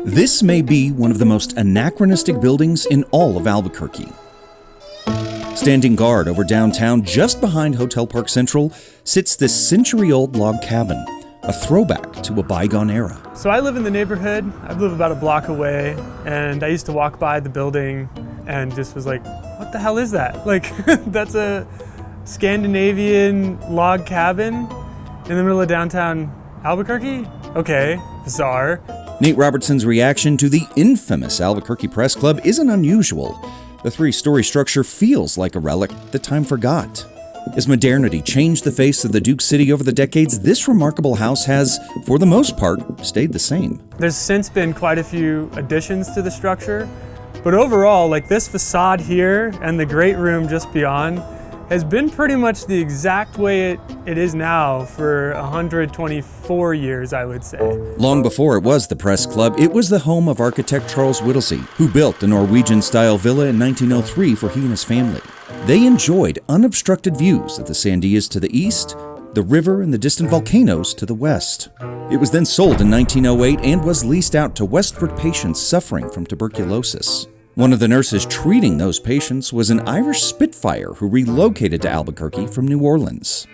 This may be one of the most anachronistic buildings in all of Albuquerque. Standing guard over downtown, just behind Hotel Park Central, sits this century-old log cabin, a throwback to a bygone era. So I live in the neighborhood. I live about a block away, and I used to walk by the building and just was like, what the hell is that? Like, that's a Scandinavian log cabin in the middle of downtown Albuquerque? Okay, bizarre. Nate Robertson's reaction to the infamous Albuquerque Press Club isn't unusual. The three-story structure feels like a relic that time forgot. As modernity changed the face of the Duke City over the decades, this remarkable house has, for the most part, stayed the same. There's since been quite a few additions to the structure, but overall, like this facade here and the great room just beyond has been pretty much the exact way it is now for 124 years, I would say. Long before it was the Press Club, it was the home of architect Charles Whittlesey, who built the Norwegian-style villa in 1903 for he and his family. They enjoyed unobstructed views of the Sandias to the east, the river and the distant volcanoes to the west. It was then sold in 1908 and was leased out to westward patients suffering from tuberculosis. One of the nurses treating those patients was an Irish Spitfire who relocated to Albuquerque from New Orleans.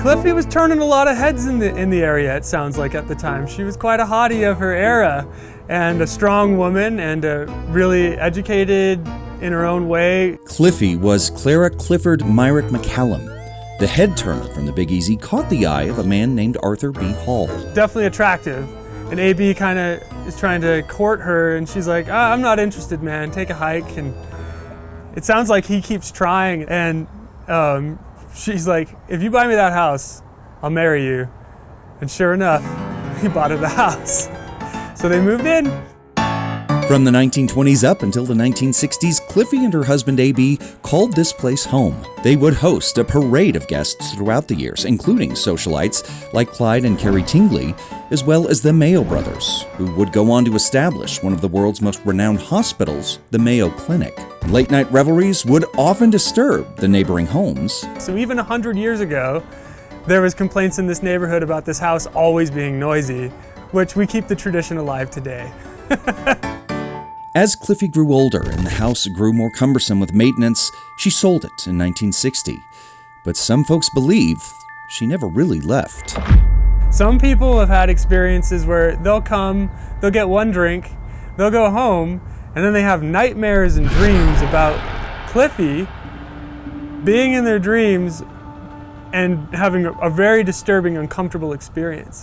Cliffy was turning a lot of heads in the area, it sounds like, at the time. She was quite a hottie of her era, and a strong woman, and really educated in her own way. Cliffy was Clara Clifford Myrick McCallum. The head turner from the Big Easy caught the eye of a man named Arthur B. Hall. Definitely attractive. And AB kind of is trying to court her, and she's like, I'm not interested, man, take a hike. And it sounds like he keeps trying, and she's like, if you buy me that house, I'll marry you. And sure enough, he bought her the house. So they moved in. From the 1920s up until the 1960s, Cliffy and her husband AB called this place home. They would host a parade of guests throughout the years, including socialites like Clyde and Carrie Tingley, as well as the Mayo brothers, who would go on to establish one of the world's most renowned hospitals, the Mayo Clinic. Late-night revelries would often disturb the neighboring homes. So even 100 years ago, there was complaints in this neighborhood about this house always being noisy, which we keep the tradition alive today. As Cliffy grew older and the house grew more cumbersome with maintenance, she sold it in 1960. But some folks believe she never really left. Some people have had experiences where they'll come, they'll get one drink, they'll go home, and then they have nightmares and dreams about Cliffy being in their dreams and having a very disturbing, uncomfortable experience.